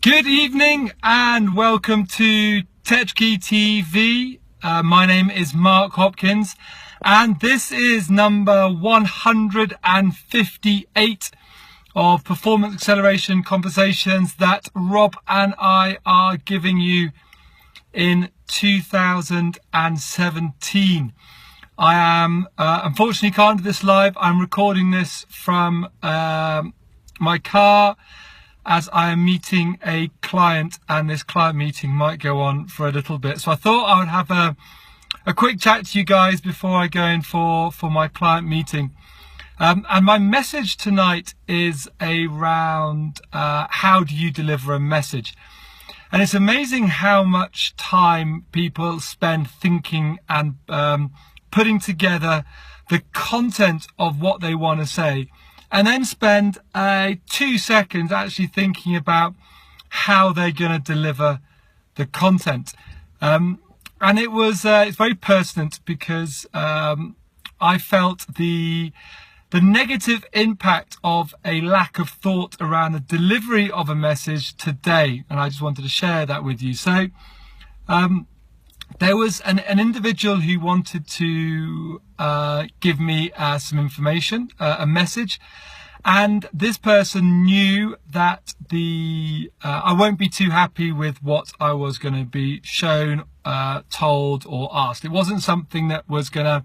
Good evening and welcome to Tetrakey TV. My name is Mark Hopkins and this is number 158 of performance acceleration conversations that Rob and I are giving you in 2017. I am unfortunately can't do this live. I'm recording this from my car as I am meeting a client, and this client meeting might go on for a little bit. So I thought I would have a quick chat to you guys before I go in for my client meeting. And my message tonight is around how do you deliver a message? And it's amazing how much time people spend thinking and putting together the content of what they want to say, and then spend 2 seconds actually thinking about how they're going to deliver the content. And it's very pertinent because I felt the negative impact of a lack of thought around the delivery of a message today, and I just wanted to share that with you. So there was an individual who wanted to give me some information, a message, and this person knew that I won't be too happy with what I was going to be shown, told or asked. It wasn't something that was going to,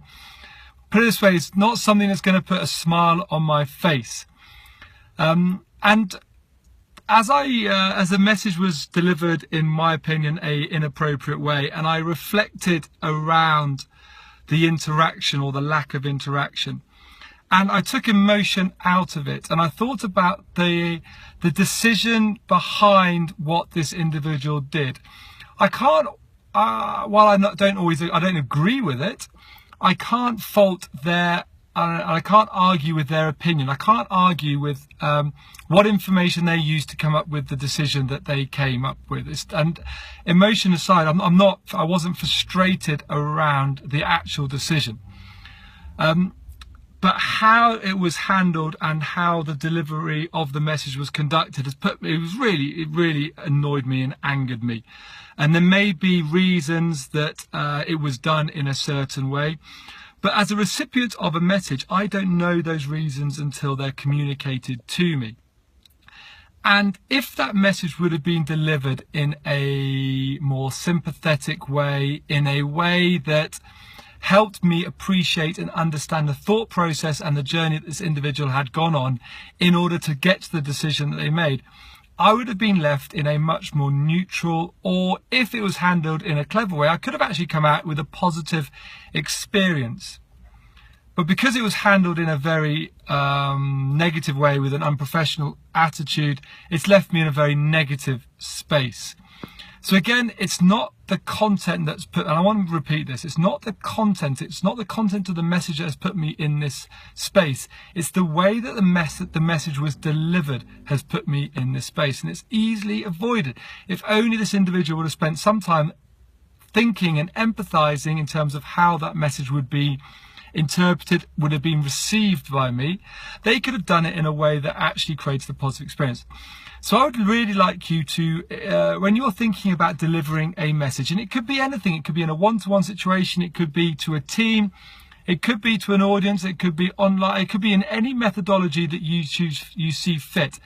put it this way, it's not something that's going to put a smile on my face. And as the message was delivered, in my opinion, an inappropriate way, and I reflected around the interaction or the lack of interaction, and I took emotion out of it, and I thought about the decision behind what this individual did. I can't, while I don't agree with it, I can't fault I can't argue with their opinion. I can't argue with what information they used to come up with the decision that they came up with. And emotion aside, I wasn't frustrated around the actual decision. But how it was handled and how the delivery of the message was conducted it really annoyed me and angered me. And there may be reasons that it was done in a certain way. But as a recipient of a message, I don't know those reasons until they're communicated to me. And if that message would have been delivered in a more sympathetic way, in a way that helped me appreciate and understand the thought process and the journey that this individual had gone on in order to get to the decision that they made, I would have been left in a much more neutral, or if it was handled in a clever way, I could have actually come out with a positive experience. But because it was handled in a very negative way with an unprofessional attitude, it's left me in a very negative space. So again, it's not the content that's put, and I want to repeat this, it's not the content of the message that has put me in this space. It's the way that the message was delivered has put me in this space, and it's easily avoided. If only this individual would have spent some time thinking and empathizing in terms of how that message would be interpreted, would have been received by me, they could have done it in a way that actually creates a positive experience. So I would really like you to, when you're thinking about delivering a message, and it could be anything, it could be in a one-to-one situation, it could be to a team, it could be to an audience, it could be online, it could be in any methodology that you see fit.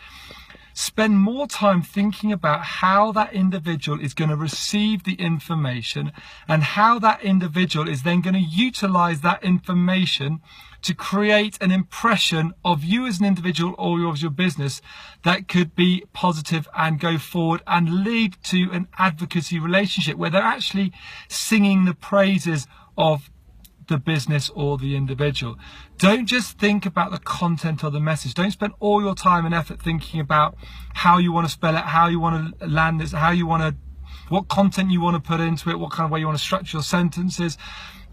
Spend more time thinking about how that individual is going to receive the information and how that individual is then going to utilize that information to create an impression of you as an individual or of your business that could be positive and go forward and lead to an advocacy relationship where they're actually singing the praises of the business or the individual. Don't just think about the content of the message. Don't spend all your time and effort thinking about how you want to spell it, how you want to land this, what content you want to put into it, what kind of way you want to structure your sentences.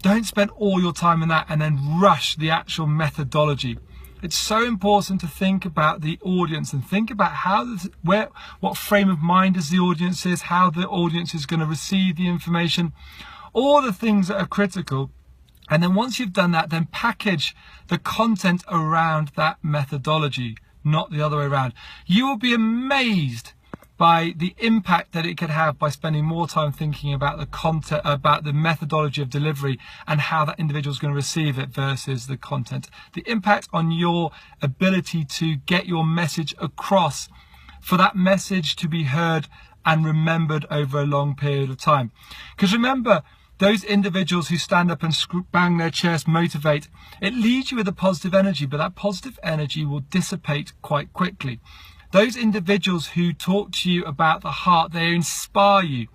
Don't spend all your time in that and then rush the actual methodology. It's so important to think about the audience and think about what frame of mind is the audience is, how the audience is going to receive the information, all the things that are critical. And then once you've done that, then package the content around that methodology, not the other way around. You will be amazed by the impact that it could have by spending more time thinking about the content, about the methodology of delivery and how that individual is going to receive it versus the content. The impact on your ability to get your message across, for that message to be heard and remembered over a long period of time. Because remember, those individuals who stand up and bang their chest, motivate, it leaves you with a positive energy, but that positive energy will dissipate quite quickly. Those individuals who talk to you about the heart, they inspire you.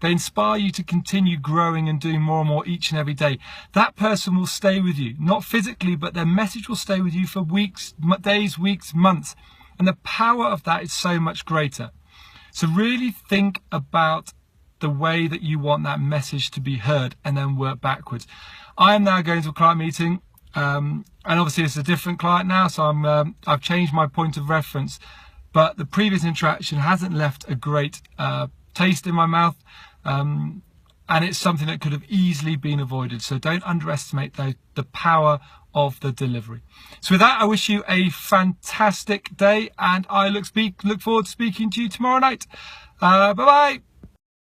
They inspire you to continue growing and doing more and more each and every day. That person will stay with you, not physically, but their message will stay with you for weeks, days, weeks, months. And the power of that is so much greater. So really think about the way that you want that message to be heard and then work backwards. I am now going to a client meeting, and obviously it's a different client now, so I've changed my point of reference. But the previous interaction hasn't left a great taste in my mouth, and it's something that could have easily been avoided. So don't underestimate the power of the delivery. So with that, I wish you a fantastic day, and I look forward to speaking to you tomorrow night. Bye-bye.